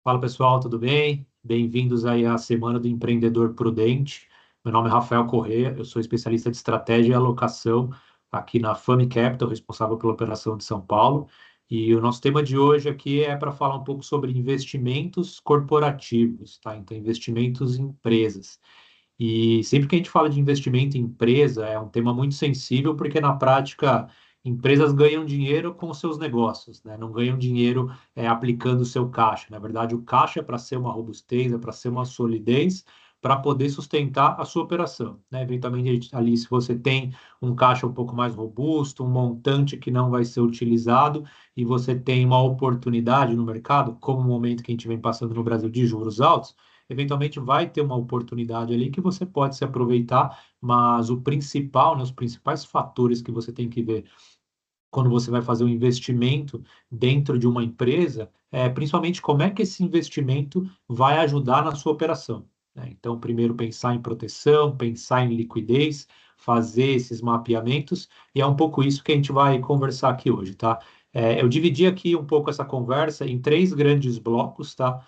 Fala pessoal, tudo bem? Bem-vindos aí à Semana do Empreendedor Prudente. Meu nome é Rafael Corrêa, eu sou especialista de estratégia e alocação aqui na Fami Capital, responsável pela operação de São Paulo. E o nosso tema de hoje aqui é para falar um pouco sobre investimentos corporativos, tá? Então, investimentos em empresas. E sempre que a gente fala de investimento em empresa, é um tema muito sensível, porque na prática, empresas ganham dinheiro com os seus negócios, né? Não ganham dinheiro aplicando o seu caixa. Na verdade, o caixa é para ser uma robustez, é para ser uma solidez, para poder sustentar a sua operação, né? Eventualmente, ali, se você tem um caixa um pouco mais robusto, um montante que não vai ser utilizado, e você tem uma oportunidade no mercado, como o momento que a gente vem passando no Brasil de juros altos, eventualmente vai ter uma oportunidade ali que você pode se aproveitar, mas o principal, né, os principais fatores que você tem que ver quando você vai fazer um investimento dentro de uma empresa, principalmente como é que esse investimento vai ajudar na sua operação, né? Então, primeiro pensar em proteção, pensar em liquidez, fazer esses mapeamentos, e é um pouco isso que a gente vai conversar aqui hoje, tá? Eu dividi aqui um pouco essa conversa em três grandes blocos, tá?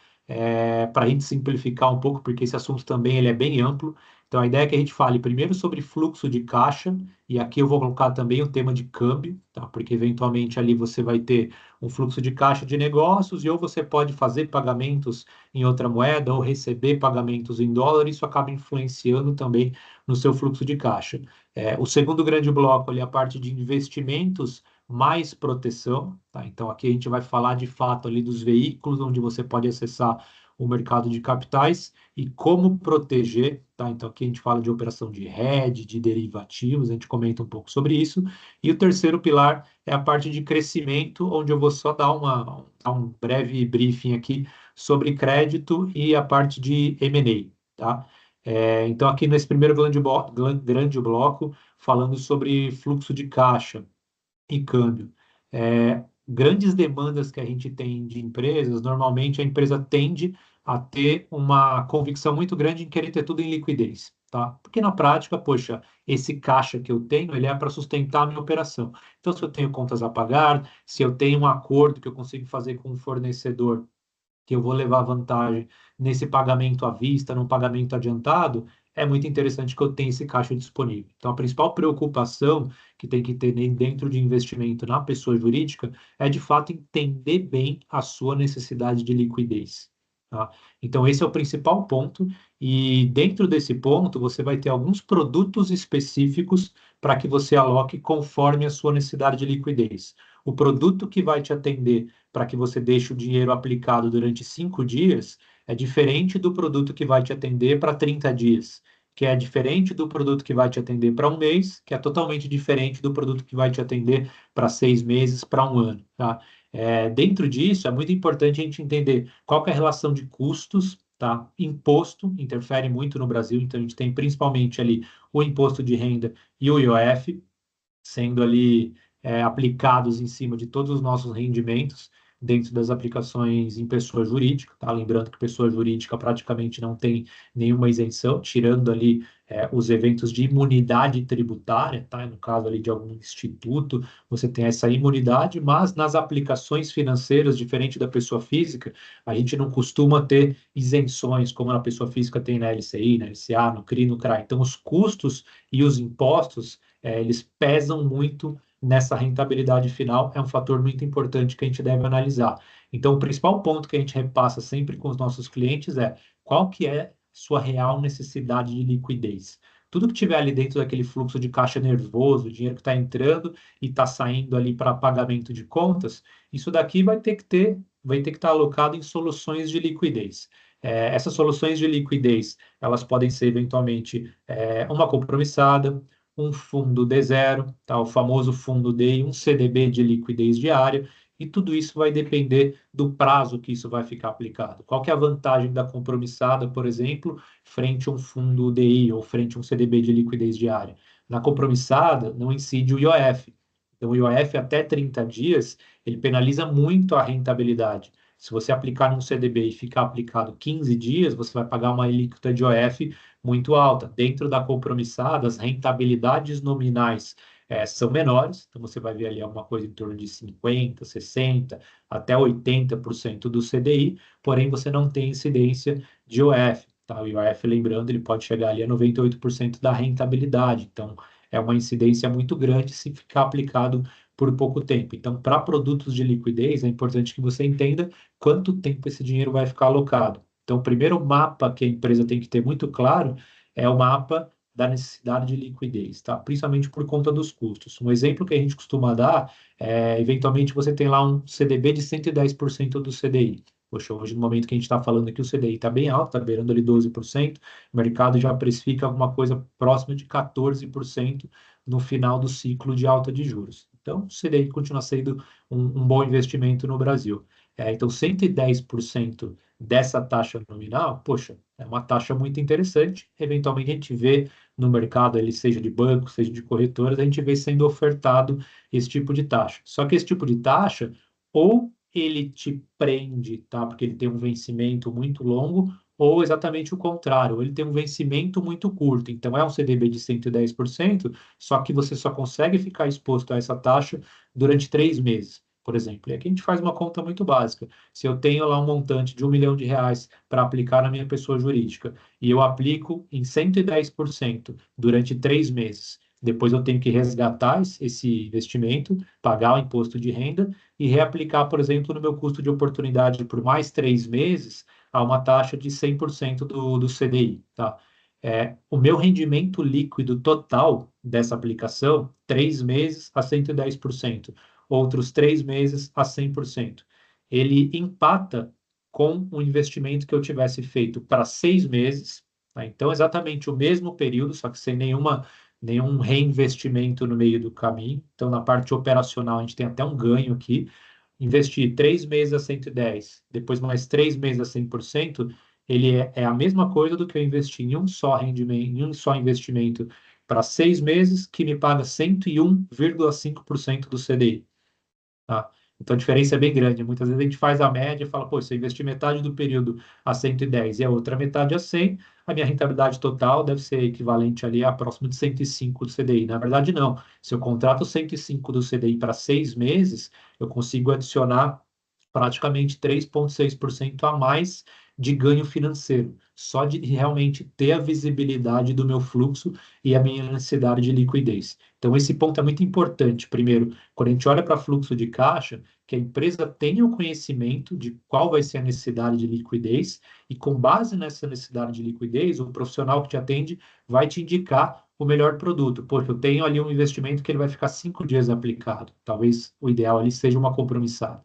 Para a gente simplificar um pouco, porque esse assunto também ele é bem amplo. Então, a ideia é que a gente fale primeiro sobre fluxo de caixa, e aqui eu vou colocar também o tema de câmbio, tá? Porque eventualmente ali você vai ter um fluxo de caixa de negócios, e ou você pode fazer pagamentos em outra moeda, ou receber pagamentos em dólar, isso acaba influenciando também no seu fluxo de caixa. O segundo grande bloco ali é a parte de investimentos mais proteção, tá? Então aqui a gente vai falar de fato ali dos veículos onde você pode acessar o mercado de capitais e como proteger, tá? Então aqui a gente fala de operação de hedge, de derivativos, a gente comenta um pouco sobre isso. E o terceiro pilar é a parte de crescimento, onde eu vou só dar um breve briefing aqui sobre crédito e a parte de M&A, tá? Então aqui nesse primeiro grande bloco, falando sobre fluxo de caixa e câmbio. Grandes demandas que a gente tem de empresas, normalmente a empresa tende a ter uma convicção muito grande em querer ter tudo em liquidez, tá? Porque na prática, poxa, esse caixa que eu tenho, ele é para sustentar a minha operação. Então, se eu tenho contas a pagar, se eu tenho um acordo que eu consigo fazer com um fornecedor que eu vou levar vantagem nesse pagamento à vista, num pagamento adiantado, é muito interessante que eu tenha esse caixa disponível. Então, a principal preocupação que tem que ter dentro de investimento na pessoa jurídica é, de fato, entender bem a sua necessidade de liquidez, tá? Então, esse é o principal ponto, e dentro desse ponto, você vai ter alguns produtos específicos para que você aloque conforme a sua necessidade de liquidez. O produto que vai te atender para que você deixe o dinheiro aplicado durante 5 dias, é diferente do produto que vai te atender para 30 dias, que é diferente do produto que vai te atender para um mês, que é totalmente diferente do produto que vai te atender para 6 meses, para um ano, tá? Dentro disso, é muito importante a gente entender qual que é a relação de custos, tá? Imposto interfere muito no Brasil, então a gente tem principalmente ali o imposto de renda e o IOF, sendo ali aplicados em cima de todos os nossos rendimentos dentro das aplicações em pessoa jurídica, tá? Lembrando que pessoa jurídica praticamente não tem nenhuma isenção, tirando ali os eventos de imunidade tributária, tá? No caso ali de algum instituto, você tem essa imunidade, mas nas aplicações financeiras, diferente da pessoa física, a gente não costuma ter isenções como a pessoa física tem na LCI, na LCA, no CRI, no CRA. Então, os custos e os impostos eles pesam muito nessa rentabilidade final, é um fator muito importante que a gente deve analisar. Então, o principal ponto que a gente repassa sempre com os nossos clientes é qual que é sua real necessidade de liquidez. Tudo que tiver ali dentro daquele fluxo de caixa nervoso, o dinheiro que está entrando e está saindo ali para pagamento de contas, isso daqui vai ter que estar alocado em soluções de liquidez. Essas soluções de liquidez, elas podem ser eventualmente uma compromissada, um fundo D0, tá? O famoso fundo D e um CDB de liquidez diária, e tudo isso vai depender do prazo que isso vai ficar aplicado. Qual que é a vantagem da compromissada, por exemplo, frente a um fundo DI ou frente a um CDB de liquidez diária? Na compromissada, não incide o IOF. Então, o IOF até 30 dias, ele penaliza muito a rentabilidade. Se você aplicar num CDB e ficar aplicado 15 dias, você vai pagar uma alíquota de IOF muito alta. Dentro da compromissada, as rentabilidades nominais são menores, então você vai ver ali alguma coisa em torno de 50%, 60%, até 80% do CDI, porém você não tem incidência de IOF. Tá? O IOF, lembrando, ele pode chegar ali a 98% da rentabilidade, então é uma incidência muito grande se ficar aplicado por pouco tempo. Então, para produtos de liquidez, é importante que você entenda quanto tempo esse dinheiro vai ficar alocado. Então, o primeiro mapa que a empresa tem que ter muito claro é o mapa da necessidade de liquidez, tá? Principalmente por conta dos custos. Um exemplo que a gente costuma dar é, eventualmente, você tem lá um CDB de 110% do CDI. Poxa, hoje, no momento que a gente está falando aqui, o CDI está bem alto, está beirando ali 12%, o mercado já precifica alguma coisa próxima de 14% no final do ciclo de alta de juros. Então, o CDI continua sendo um bom investimento no Brasil. Então, 110% dessa taxa nominal, poxa, é uma taxa muito interessante. Eventualmente, a gente vê no mercado, ele seja de banco, seja de corretoras, a gente vê sendo ofertado esse tipo de taxa. Só que esse tipo de taxa, ou ele te prende, tá? Porque ele tem um vencimento muito longo, ou exatamente o contrário, ou ele tem um vencimento muito curto. Então, é um CDB de 110%, só que você só consegue ficar exposto a essa taxa durante 3 meses, por exemplo. E aqui a gente faz uma conta muito básica. Se eu tenho lá um montante de R$ 1 milhão para aplicar na minha pessoa jurídica, e eu aplico em 110% durante 3 meses, depois eu tenho que resgatar esse investimento, pagar o imposto de renda e reaplicar, por exemplo, no meu custo de oportunidade por mais 3 meses a uma taxa de 100% do CDI, tá? O meu rendimento líquido total dessa aplicação, 3 meses a 110%, outros 3 meses a 100%. Ele empata com o investimento que eu tivesse feito para 6 meses, tá? Então, exatamente o mesmo período, só que sem nenhum reinvestimento no meio do caminho. Então, na parte operacional, a gente tem até um ganho aqui. Investir 3 meses a 110, depois mais 3 meses a 100%, ele é a mesma coisa do que eu investir em um só rendimento, em um só investimento para 6 meses, que me paga 101,5% do CDI. Tá? Então a diferença é bem grande. Muitas vezes a gente faz a média e fala, pô, se eu investir metade do período a 110 e a outra metade a 100, a minha rentabilidade total deve ser equivalente ali a próximo de 105 do CDI. Na verdade, não. Se eu contrato 105 do CDI para 6 meses, eu consigo adicionar praticamente 3,6% a mais de ganho financeiro, só de realmente ter a visibilidade do meu fluxo e a minha necessidade de liquidez. Então, esse ponto é muito importante. Primeiro, quando a gente olha para fluxo de caixa, que a empresa tenha o conhecimento de qual vai ser a necessidade de liquidez, e com base nessa necessidade de liquidez, o profissional que te atende vai te indicar o melhor produto. Poxa, eu tenho ali um investimento que ele vai ficar 5 dias aplicado. Talvez o ideal ali seja uma compromissada.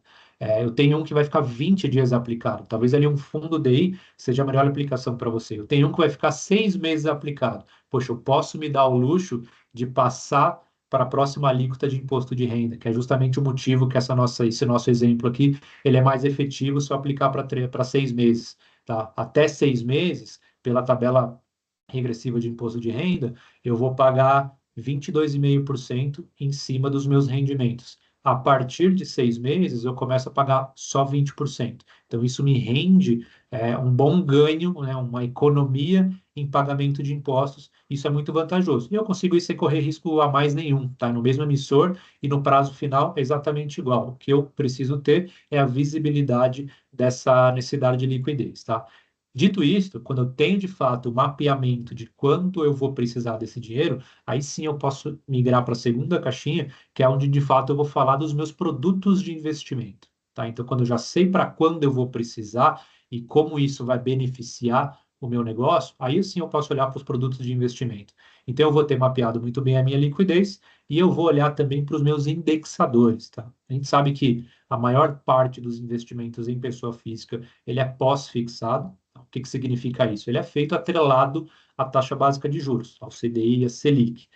Eu tenho um que vai ficar 20 dias aplicado. Talvez ali um fundo DI seja a melhor aplicação para você. Eu tenho um que vai ficar 6 meses aplicado. Poxa, eu posso me dar o luxo de passar para a próxima alíquota de imposto de renda, que é justamente o motivo que esse nosso exemplo aqui, ele é mais efetivo se eu aplicar para 6 meses, tá? Até 6 meses, pela tabela regressiva de imposto de renda, eu vou pagar 22,5% em cima dos meus rendimentos. A partir de 6 meses, eu começo a pagar só 20%. Então, isso me rende um bom ganho, né, uma economia em pagamento de impostos. Isso é muito vantajoso. E eu consigo isso sem correr risco a mais nenhum, tá? No mesmo emissor e no prazo final é exatamente igual. O que eu preciso ter é a visibilidade dessa necessidade de liquidez, tá? Dito isto, quando eu tenho de fato o mapeamento de quanto eu vou precisar desse dinheiro, aí sim eu posso migrar para a segunda caixinha, que é onde de fato eu vou falar dos meus produtos de investimento. Tá? Então, quando eu já sei para quando eu vou precisar e como isso vai beneficiar o meu negócio, aí sim eu posso olhar para os produtos de investimento. Então, eu vou ter mapeado muito bem a minha liquidez e eu vou olhar também para os meus indexadores. Tá? A gente sabe que a maior parte dos investimentos em pessoa física ele é pós-fixado. O que significa isso? Ele é feito atrelado à taxa básica de juros, ao CDI e à Selic.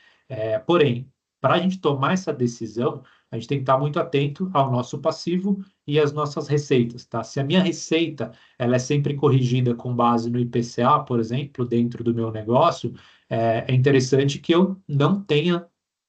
Porém, para a gente tomar essa decisão, a gente tem que estar muito atento ao nosso passivo e às nossas receitas, tá? Se a minha receita ela é sempre corrigida com base no IPCA, por exemplo, dentro do meu negócio, é interessante que eu não tenha,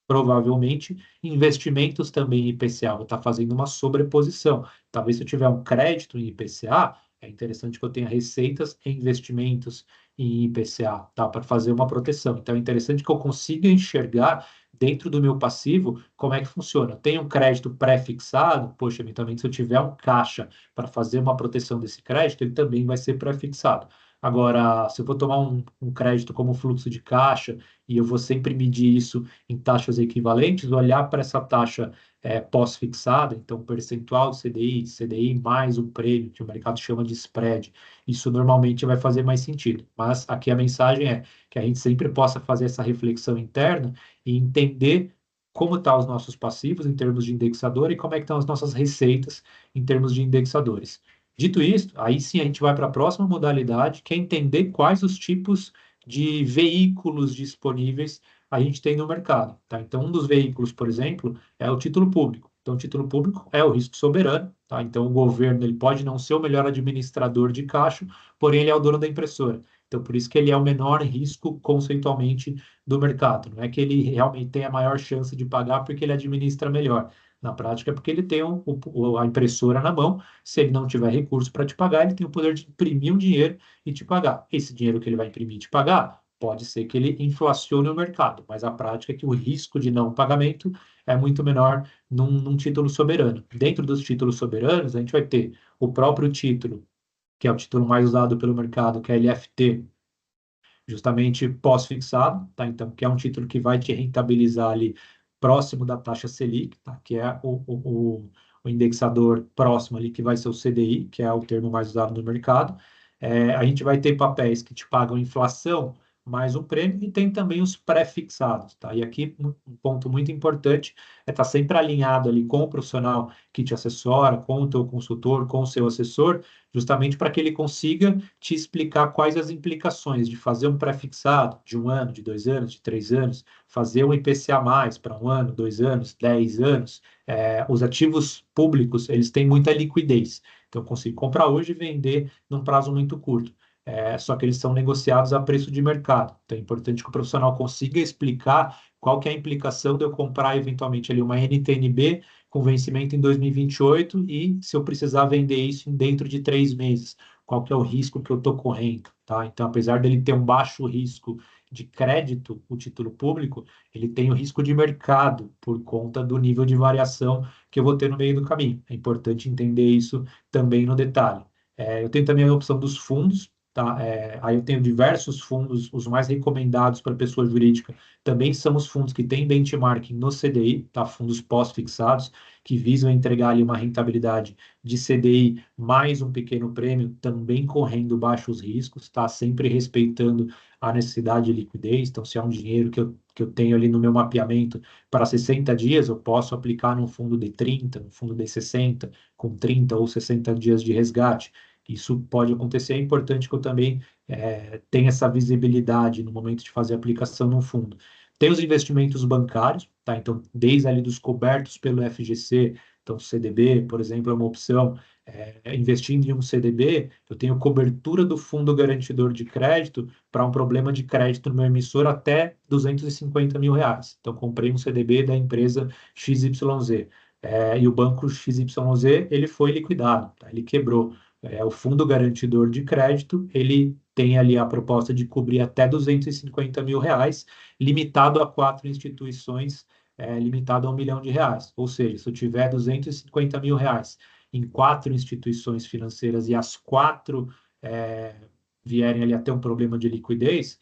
provavelmente, investimentos também em IPCA. Vou estar fazendo uma sobreposição. Talvez se eu tiver um crédito em IPCA, é interessante que eu tenha receitas e investimentos em IPCA, tá? Para fazer uma proteção. Então, é interessante que eu consiga enxergar dentro do meu passivo, como é que funciona? Tem um crédito pré-fixado, poxa, eventualmente se eu tiver um caixa para fazer uma proteção desse crédito, ele também vai ser pré-fixado. Agora, se eu vou tomar um crédito como fluxo de caixa e eu vou sempre medir isso em taxas equivalentes, olhar para essa taxa pós-fixada, então percentual do CDI, CDI mais um prêmio, que o mercado chama de spread, isso normalmente vai fazer mais sentido. Mas aqui a mensagem é que a gente sempre possa fazer essa reflexão interna e entender como estão os nossos passivos em termos de indexador e como é que estão as nossas receitas em termos de indexadores. Dito isso, aí sim a gente vai para a próxima modalidade, que é entender quais os tipos de veículos disponíveis a gente tem no mercado, tá? Então, um dos veículos, por exemplo, é o título público. Então, o título público é o risco soberano, tá? Então, o governo ele pode não ser o melhor administrador de caixa, porém ele é o dono da impressora. Então, por isso que ele é o menor risco conceitualmente do mercado. Não é que ele realmente tem a maior chance de pagar porque ele administra melhor. Na prática, é porque ele tem a impressora na mão. Se ele não tiver recurso para te pagar, ele tem o poder de imprimir um dinheiro e te pagar. Esse dinheiro que ele vai imprimir e te pagar, pode ser que ele inflacione o mercado, mas a prática é que o risco de não pagamento é muito menor num título soberano. Dentro dos títulos soberanos, a gente vai ter o próprio título, que é o título mais usado pelo mercado, que é a LFT, justamente pós-fixado, tá? Então, que é um título que vai te rentabilizar ali próximo da taxa Selic, tá? Que é o indexador próximo ali, que vai ser o CDI, que é o termo mais usado no mercado. A gente vai ter papéis que te pagam inflação mais um prêmio e tem também os pré-fixados, tá? E aqui um ponto muito importante é estar sempre alinhado ali com o profissional que te assessora, com o teu consultor, com o seu assessor, justamente para que ele consiga te explicar quais as implicações de fazer um pré-fixado de 1 ano, de 2 anos, de 3 anos, fazer um IPCA mais para 1 ano, 2 anos, 10 anos. Os ativos públicos, eles têm muita liquidez. Então, eu consigo comprar hoje e vender num prazo muito curto. Só que eles são negociados a preço de mercado. Então, é importante que o profissional consiga explicar qual que é a implicação de eu comprar eventualmente ali uma NTNB com vencimento em 2028 e se eu precisar vender isso dentro de 3 meses, qual que é o risco que eu estou correndo, tá? Então, apesar dele ter um baixo risco de crédito, o título público, ele tem o risco de mercado por conta do nível de variação que eu vou ter no meio do caminho. É importante entender isso também no detalhe. Eu tenho também a opção dos fundos, tá? Aí eu tenho diversos fundos, os mais recomendados para pessoa jurídica também são os fundos que têm benchmarking no CDI, tá? Fundos pós-fixados que visam entregar ali uma rentabilidade de CDI mais um pequeno prêmio, também correndo baixos riscos, tá? Sempre respeitando a necessidade de liquidez. Então, se é um dinheiro que eu tenho ali no meu mapeamento para 60 dias, eu posso aplicar num fundo de 30, num fundo de 60, com 30 ou 60 dias de resgate. Isso pode acontecer, é importante que eu também tenha essa visibilidade no momento de fazer a aplicação no fundo. Tem os investimentos bancários, tá? Então, desde ali dos cobertos pelo FGC, então CDB, por exemplo, é uma opção. Investindo em um CDB, eu tenho cobertura do fundo garantidor de crédito para um problema de crédito no meu emissor até R$ 250 mil. Então, comprei um CDB da empresa XYZ. E o banco XYZ, ele foi liquidado, tá? Ele quebrou. O fundo garantidor de crédito, ele tem ali a proposta de cobrir até R$ 250 mil, limitado a 4 instituições, limitado a R$ 1 milhão. Ou seja, se eu tiver R$ 250 mil em 4 instituições financeiras e as quatro é, vierem ali a ter um problema de liquidez,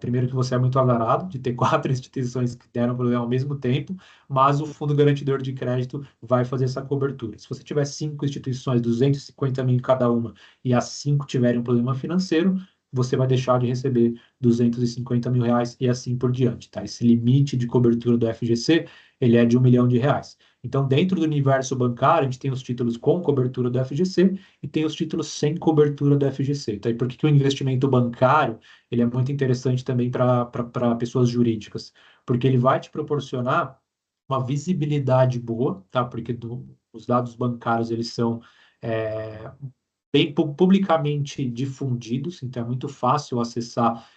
primeiro que você é muito azarado de ter 4 instituições que deram problema ao mesmo tempo, mas o Fundo Garantidor de Crédito vai fazer essa cobertura. Se você tiver 5 instituições, 250 mil em cada uma, e as 5 tiverem um problema financeiro, você vai deixar de receber R$ 250 mil e assim por diante, tá? Esse limite de cobertura do FGC, ele é de R$ 1 milhão. Então, dentro do universo bancário, a gente tem os títulos com cobertura do FGC e tem os títulos sem cobertura do FGC. Então, por que o investimento bancário ele é muito interessante também para pessoas jurídicas? Porque ele vai te proporcionar uma visibilidade boa, tá? Porque os dados bancários, eles são bem publicamente difundidos, então é muito fácil acessar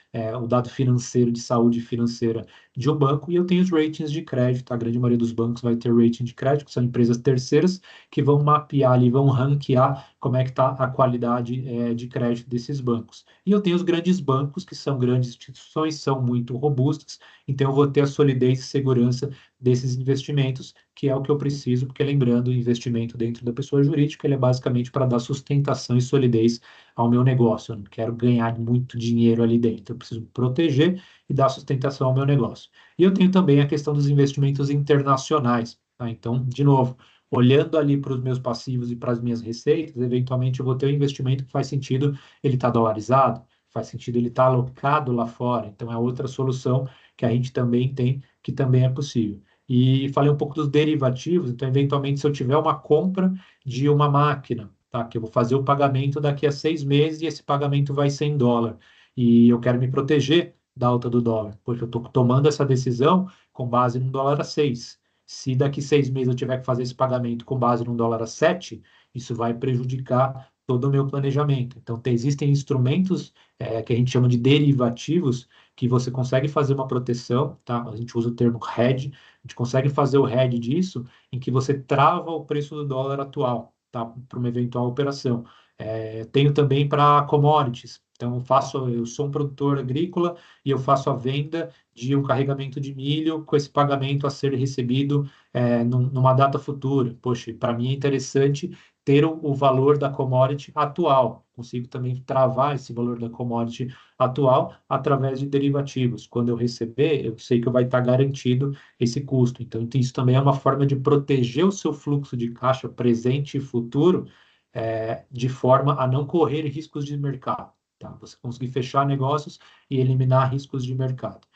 o dado financeiro de saúde financeira de um banco, e eu tenho os ratings de crédito. A grande maioria dos bancos vai ter rating de crédito, que são empresas terceiras que vão mapear ali, vão ranquear como é que está a qualidade de crédito desses bancos. E eu tenho os grandes bancos, que são grandes instituições, são muito robustas, então eu vou ter a solidez e segurança desses investimentos, que é o que eu preciso, porque lembrando, o investimento dentro da pessoa jurídica, ele é basicamente para dar sustentação e solidez ao meu negócio. Eu não quero ganhar muito dinheiro ali dentro, eu preciso proteger e dar sustentação ao meu negócio. E eu tenho também a questão dos investimentos internacionais, tá? Então, de novo, olhando ali para os meus passivos e para as minhas receitas, eventualmente eu vou ter um investimento que faz sentido ele estar dolarizado, faz sentido ele estar alocado lá fora. Então, é outra solução que a gente também tem, que também é possível. E falei um pouco dos derivativos, então, eventualmente, se eu tiver uma compra de uma máquina, tá, que eu vou fazer o pagamento daqui a 6 meses e esse pagamento vai ser em dólar, e eu quero me proteger da alta do dólar, porque eu estou tomando essa decisão com base no dólar a 6. Se daqui 6 meses eu tiver que fazer esse pagamento com base no dólar a 7, isso vai prejudicar todo o meu planejamento. Então, existem instrumentos que a gente chama de derivativos, que você consegue fazer uma proteção, tá? A gente usa o termo hedge, a gente consegue fazer o hedge disso, em que você trava o preço do dólar atual, tá? Para uma eventual operação. Tenho também para commodities. Então, eu sou um produtor agrícola e eu faço a venda de um carregamento de milho com esse pagamento a ser recebido numa data futura. Poxa, para mim é interessante ter o valor da commodity atual. Consigo também travar esse valor da commodity atual através de derivativos. Quando eu receber, eu sei que vai estar garantido esse custo. Então, isso também é uma forma de proteger o seu fluxo de caixa presente e futuro, de forma a não correr riscos de mercado. Tá? Você conseguir fechar negócios e eliminar riscos de mercado.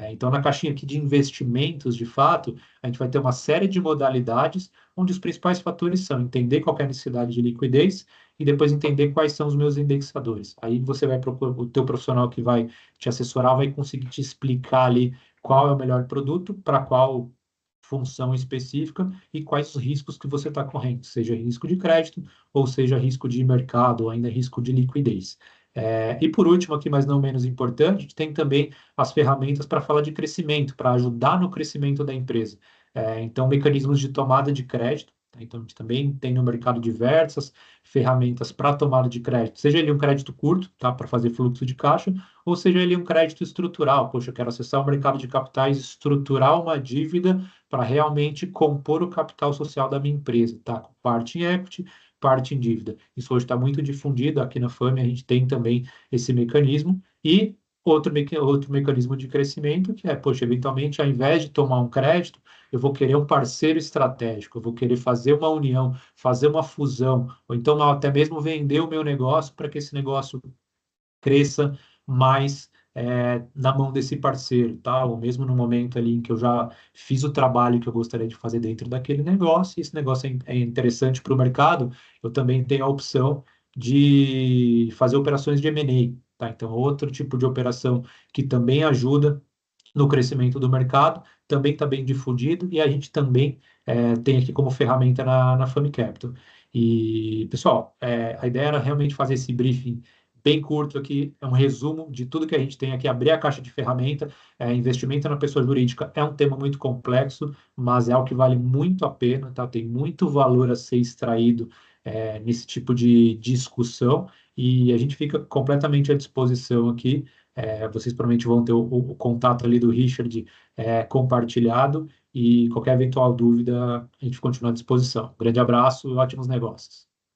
Então, na caixinha aqui de investimentos, de fato, a gente vai ter uma série de modalidades, onde os principais fatores são entender qual é a necessidade de liquidez e depois entender quais são os meus indexadores. Aí você vai procurar, o teu profissional que vai te assessorar vai conseguir te explicar ali qual é o melhor produto para qual função específica e quais os riscos que você está correndo, seja risco de crédito ou seja risco de mercado ou ainda risco de liquidez. E por último, aqui, mas não menos importante, a gente tem também as ferramentas para falar de crescimento, para ajudar no crescimento da empresa. Então, mecanismos de tomada de crédito. Tá? Então, a gente também tem no mercado diversas ferramentas para tomada de crédito, seja ele um crédito curto, tá, para fazer fluxo de caixa, ou seja ele um crédito estrutural. Poxa, eu quero acessar o mercado de capitais, estruturar uma dívida para realmente compor o capital social da minha empresa, tá? Com parte em equity, parte em dívida. Isso hoje está muito difundido aqui na FAME, a gente tem também esse mecanismo. E outro mecanismo de crescimento que é, poxa, eventualmente, ao invés de tomar um crédito, eu vou querer um parceiro estratégico, eu vou querer fazer uma união, fazer uma fusão, ou então até mesmo vender o meu negócio para que esse negócio cresça mais na mão desse parceiro, tá? Ou mesmo no momento ali em que eu já fiz o trabalho que eu gostaria de fazer dentro daquele negócio, e esse negócio é interessante para o mercado, eu também tenho a opção de fazer operações de M&A, tá? Então, outro tipo de operação que também ajuda no crescimento do mercado, também está bem difundido, e a gente também tem aqui como ferramenta na Fund Capital. E, pessoal, a ideia era realmente fazer esse briefing bem curto aqui, é um resumo de tudo que a gente tem aqui, abrir a caixa de ferramenta, investimento na pessoa jurídica é um tema muito complexo, mas é algo que vale muito a pena, tá? Tem muito valor a ser extraído nesse tipo de discussão, e a gente fica completamente à disposição aqui. Vocês provavelmente vão ter o contato ali do Richard compartilhado, e qualquer eventual dúvida, a gente continua à disposição. Grande abraço e ótimos negócios.